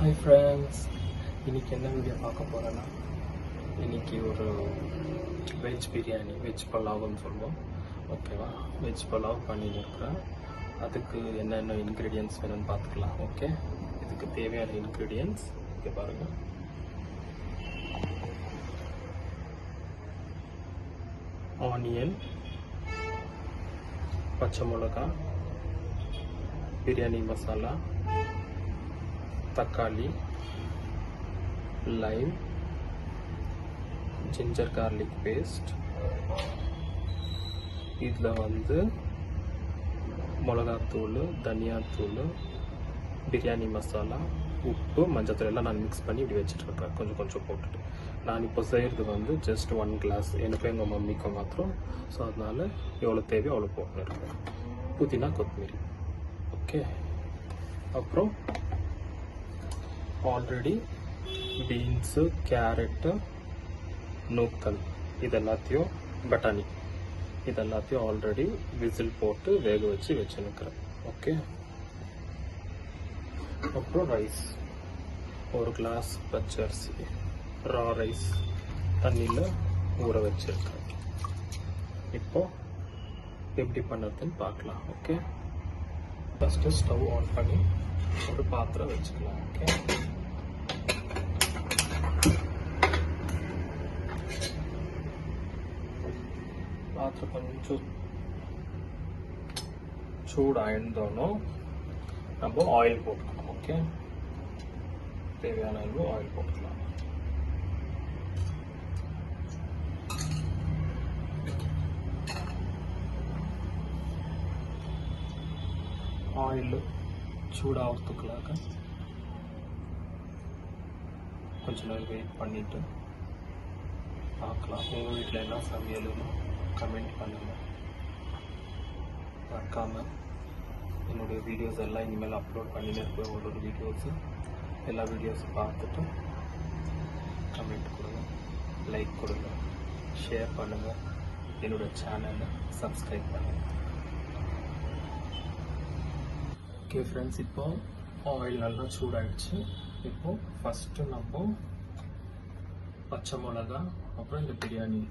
Hi friends, இன்றைக்கி என்ன video பார்க்க போகிறேன்னா, இன்றைக்கி ஒரு வெஜ் பிரியாணி, வெஜ் பலாவ்னு சொல்லுவோம். ஓகேவா? வெஜ் பலாவ் பண்ணின்னு இருக்கிறேன். அதுக்கு என்னென்ன இன்க்ரீடியன்ட்ஸ் வேணும்னு பார்த்துக்கலாம். ஓகே, இதுக்கு தேவையான இன்க்ரீடியன்ட்ஸ் இங்கே பாருங்கள். ஆனியன், பச்சை மிளகா, பிரியாணி மசாலா, தக்காளி, லைம், ஜிஞ்சர் கார்லிக் பேஸ்ட், இதில் மிளகாத்தூள், தனியாத்தூள், பிரியாணி மசாலா, உப்பு, மஞ்சத்தூள் எல்லாம் நான் மிக்ஸ் பண்ணி இப்படி வச்சுட்ருக்கேன், கொஞ்சம் கொஞ்சம் போட்டுட்டு. நான் இப்போ செய்கிறது ஜஸ்ட் 1 கிளாஸ், எனக்கும் எங்கள் மம்மிக்கும் மாத்திரம். ஸோ அதனால் எவ்வளோ தேவையோ அவ்வளோ போட்டுருக்கேன். புதினா, கொத்தமல்லி. ஓகே, அப்புறம் ஆல்ரெடி பீன்ஸு, கேரட்டு, நூக்கல், இதெல்லாத்தையும் பட்டாணி, இதெல்லாத்தையும் ஆல்ரெடி விசில் போட்டு வேக வச்சு வச்சுன்னுக்கிறேன். ஓகே, அப்புறம் ரைஸ், 1 கிளாஸ் பச்சரிசி, ரா ரைஸ் தண்ணியில் ஊற வச்சுருக்கேன். இப்போ எப்படி பண்ணுறதுன்னு பார்க்கலாம். ஓகே, ஃபஸ்ட்டு ஸ்டவ் ஆன் பண்ணி ஒரு பாத்திரம் வச்சுக்கலாம். ஓகே, பாத்திரம் கொஞ்சம் சூடாயிருந்தோம், நம்ம ஆயில் போட்டுக்கலாம். ஓகே, தேவையான அளவு ஆயில் போட்டுக்கலாம். ஆயில் சூடாகிறதுக்குள்ளாக கொஞ்ச நேரம் வெயிட் பண்ணிவிட்டு பார்க்கலாம். உங்கள் வீட்டில் என்ன சமையல்னு கமெண்ட் பண்ணுங்கள். மறக்காமல் என்னுடைய வீடியோஸ் எல்லாம் இனிமேல் அப்லோட் பண்ணிட்டு இருப்பேன். ஒரு வீடியோஸு, எல்லா வீடியோஸும் பார்த்துட்டு கமெண்ட் கொடுங்க, லைக் கொடுங்க, ஷேர் பண்ணுங்கள், என்னோடய சேனலை சப்ஸ்கிரைப் பண்ணுங்கள். ஓகே ஃப்ரெண்ட்ஸ், இப்போ ஆயில் நல்லா சூடாயிடுச்சு. இப்போ ஃபஸ்ட்டு நம்ம பச்சை மிளகா, அப்புறம் இந்த பிரியாணி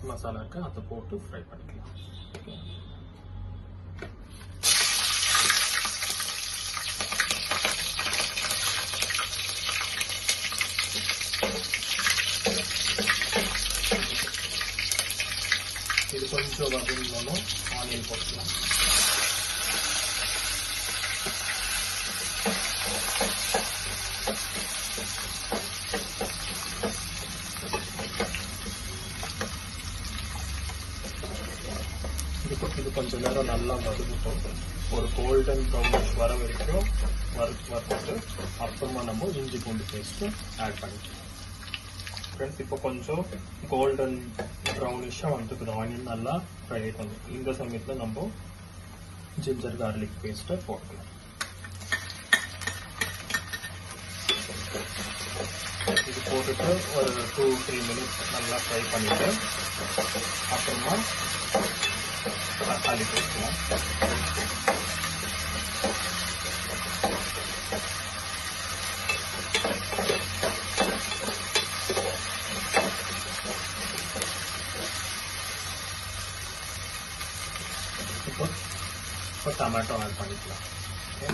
மசாலா இருக்குது, அதை போட்டு ஃப்ரை பண்ணிக்கலாம். ஓகே, இது கொஞ்சம் வதங்கினாலும் ஆனியன் போட்டுக்கலாம். இது கொஞ்சம் நேரம் நல்லா வதக்கிட்டோம், ஒரு கோல்டன் ப்ரௌனிஷ் வர வரைக்கும் வறுத்துட்டு அப்புறமா நம்ம இஞ்சி பூண்டு பேஸ்ட்டு ஆட் பண்ணிக்கலாம். ஃப்ரெண்ட்ஸ், இப்போ கொஞ்சம் கோல்டன் ப்ரௌனிஷாக வந்துருக்குது, ஆனியன் நல்லா ஃப்ரை ஆகிடும். இந்த சமயத்தில் நம்ம ஜிஞ்சர் கார்லிக் பேஸ்ட்டை போட்டுக்கலாம். இது போட்டுட்டு ஒரு 2-3 மினிட்ஸ் நல்லா ஃப்ரை பண்ணிவிட்டு அப்புறமா தக்காளி போட்டுக்கலாம். இப்போ டொமேட்டோ ஆட் பண்ணிக்கலாம். ஓகே,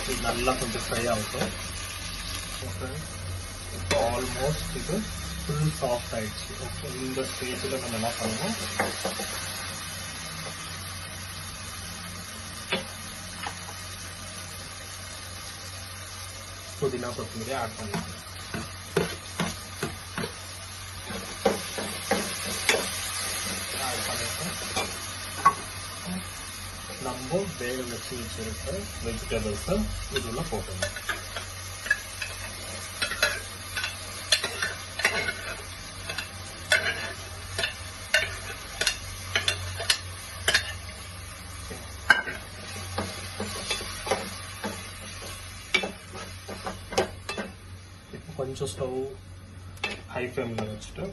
இது நல்லா கொஞ்சம் ஃப்ரை ஆகட்டும். இப்போ ஆல்மோஸ்ட் இது ஃபுல் சாஃப்ட் ஆகிடுச்சு. ஓகே, இந்த ஸ்டேஜில் நம்ம என்ன பண்ணுவோம், புதினா கொத்தமல்லி ஆட் பண்ணிக்கலாம். ஆட் பண்ணிட்டு நம்ம வேக வச்சு வச்சுருக்க வெஜிடபிள்ஸை இதுல போட்டுடணும். கொஞ்சம் ஸ்டவ் ஹை ஃப்ளேமில் வச்சுட்டு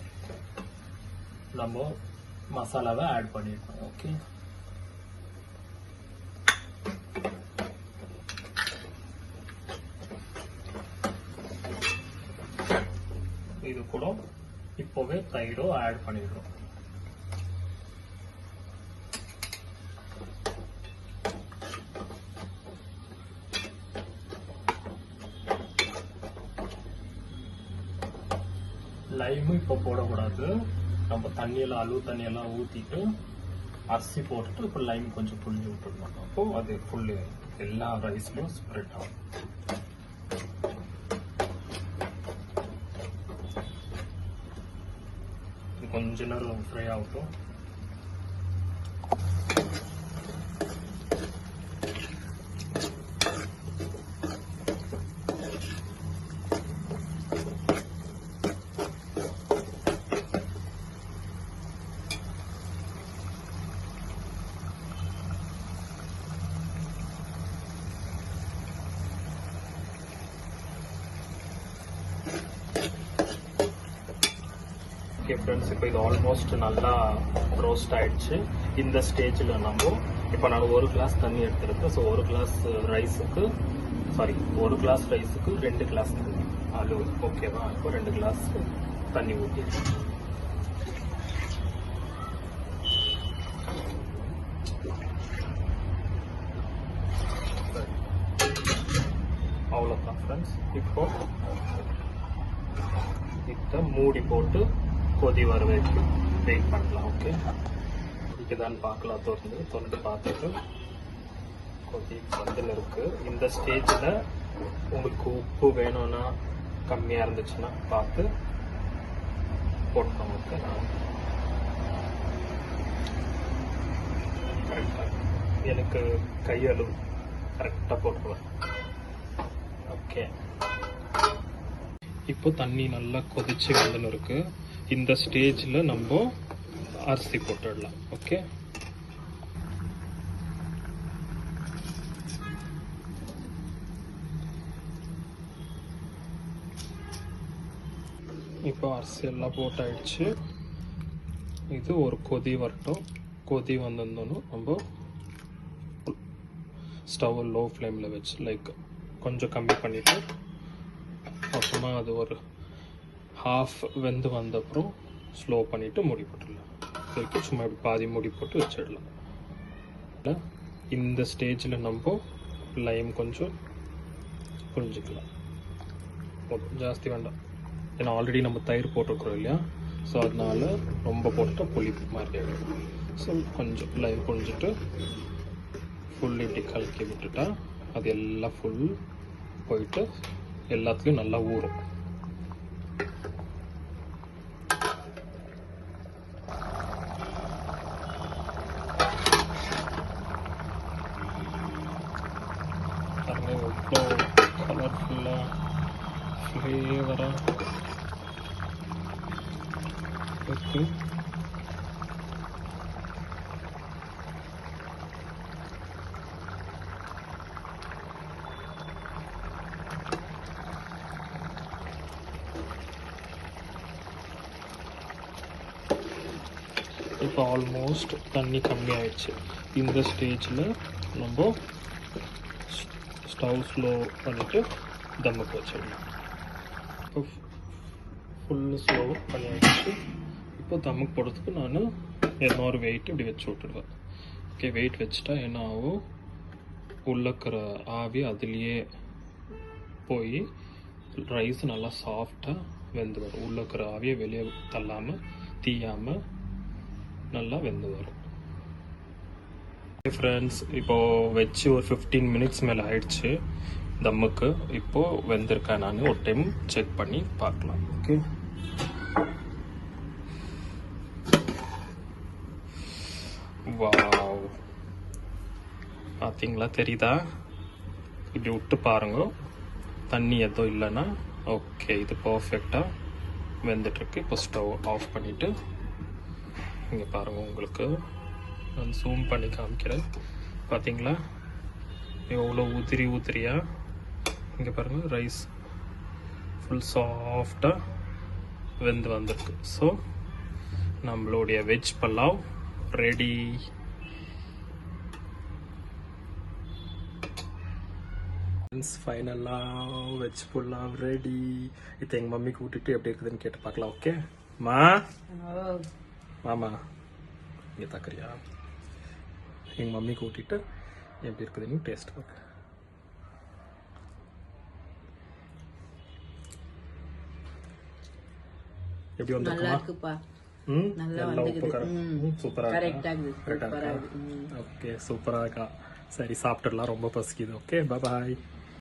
நம்ம மசாலாவை ஆட் பண்ணிருக்கோம். ஓகே, இது கூட இப்போவே தயிரோ ஆட் பண்ணிடுறோம். லைமு இப்போ போடக்கூடாது. நம்ம தண்ணியெல்லாம் அழுவு தண்ணியெல்லாம் ஊற்றிட்டு அரிசி போட்டுட்டு இப்போ லைம் கொஞ்சம் புளிஞ்சு விட்டுருந்தோம். அப்போ அது ஃபுல்லு எல்லா ரைஸ்லையும் ஸ்ப்ரெட் ஆகும். இது கொஞ்ச நேரம் ஃப்ரை ஆகட்டும். ஓகே ஃப்ரெண்ட்ஸ், இப்போ இது ஆல்மோஸ்ட் நல்லா ரோஸ்ட் ஆயிடுச்சு. இந்த ஸ்டேஜில் நம்ம இப்போ நான் 1 கிளாஸ் தண்ணி எடுத்துருக்கேன். ஸோ 1 கிளாஸ் ரைஸுக்கு 2 கிளாஸ் தண்ணி அழுவு. ஓகேவா? இப்போ 2 கிளாஸ் தண்ணி ஊற்றிடுறேன். அவ்வளோதான் ஃப்ரெண்ட்ஸ். இப்போ இதை மூடி போட்டு கொதி வர வரைக்கும் வெயிட் பண்ணலாம். ஓகே, இதுதான் பார்க்கலாம். திறந்து பார்த்துட்டு கொதி வந்துன்னு இருக்கு. இந்த ஸ்டேஜில் உங்களுக்கு உப்பு வேணும்னா கம்மியாக இருந்துச்சுன்னா பார்த்து போட்டோம். ஓகே, கரெக்டாக எனக்கு கையளவு கரெக்டாக போட்டுருவேன். ஓகே, இப்போ தண்ணி நல்லா கொதிச்சு வந்துன்னு இருக்கு. இந்த ஸ்டேஜில் நம்ம அரிசி போட்டுடலாம். ஓகே, இப்போ அரிசி எல்லாம் போட்டாயிடுச்சு. இது ஒரு கொதி வரட்டும். கொதி வந்திருந்தோன்னு நம்ம ஸ்டவ் லோ ஃப்ளேமில் வச்சு கொஞ்சம் கம்மி பண்ணிவிட்டு அப்புறமா அது ஒரு ஹாஃப் வெந்து வந்தப்புறம் ஸ்லோ பண்ணிவிட்டு மூடி போட்டுடலாம். இதுக்கு சும்மா இப்படி பாதி மூடி போட்டு வச்சிடலாம். இந்த ஸ்டேஜில் நம்ம லைம் கொஞ்சம் புரிஞ்சுக்கலாம். ஜாஸ்தி வேண்டாம், ஏன்னா ஆல்ரெடி நம்ம தயிர் போட்டிருக்கிறோம் இல்லையா? ஸோ அதனால ரொம்ப போட்டுட்டா புளிப்பு மாதிரி ஆகிடும். ஸோ கொஞ்சம் லைம் புரிஞ்சுட்டு ஃபுல் இப்படி கலக்கி விட்டுட்டா அது எல்லாம் ஃபுல் போயிட்டு எல்லாத்துலேயும் நல்லா ஊறும். எவ்வளோ கலர்ஃபுல்லாக ஃப்ளேவராக இருக்கு. இப்போ ஆல்மோஸ்ட் தண்ணி கம்மி ஆயிடுச்சு. இந்த ஸ்டேஜில் நம்ம ஸ்டவ் ஸ்லோ பண்ணிவிட்டு தம்முக்கு வச்சிடலாம். இப்போ ஃபுல்லு ஸ்லோ பண்ணி ஆகிடுச்சு. இப்போ தம்முக்கு போடுறதுக்கு நான் இன்னொரு வெயிட் இப்படி வச்சு விட்டுடுவேன். ஓகே, வெயிட் வச்சுட்டா என்ன ஆகும், உள்ளக்கிற ஆவி அதுலேயே போய் ரைஸ் நல்லா சாஃப்டாக வெந்து வரும். உள்ளக்கிற ஆவியை வெளியே தள்ளாமல் தீயாமல் நல்லா வெந்து வரும். ஃப்ரெண்ட்ஸ், இப்போது வச்சு ஒரு 15 மினிட்ஸ் மேலே ஆயிடுச்சு தம்முக்கு. இப்போது வெந்திருக்கேன், நான் ஒரு டைம் செக் பண்ணி பார்க்கலாம். ஓகே, வாவ், பார்த்தீங்களா? தெரியுதா? இப்படி விட்டு பாருங்க, தண்ணி எதுவும் இல்லைன்னா ஓகே, இது பர்ஃபெக்டாக வெந்துட்டுருக்கு. இப்போ ஸ்டவ் ஆஃப் பண்ணிவிட்டு இங்கே பாருங்கள், உங்களுக்கு நான் ஜூம் பண்ணி காமிக்கிறேன். பார்த்தீங்களா எவ்வளோ உதிரியாக இங்கே பாருங்கள், ரைஸ் ஃபுல் சாஃப்டாக வெந்து வந்திருக்கு. ஸோ நம்மளுடைய வெஜ் பல்லாவ் ரெடி. ஃபைனலாக வெஜ் புல்லாவ் ரெடி. இதை எங்கள் மம்மிக்கு விட்டுட்டு எப்படி இருக்குதுன்னு கேட்டு பார்க்கலாம். ஓகே மா, மாமா இங்கே தாக்குறியா? எங்கள் மம்மிக்கு ஊட்டிட்டு எப்படி இருக்குதுன்னு டேஸ்ட் பார்க்க. எப்படி வந்துருக்குமா? நல்லா உப்பு சூப்பரா இருக்கா? ஓகே சூப்பரா இருக்கா? சரி சாப்பிட்டுடலாம், ரொம்ப பசிக்குது. Okay bye.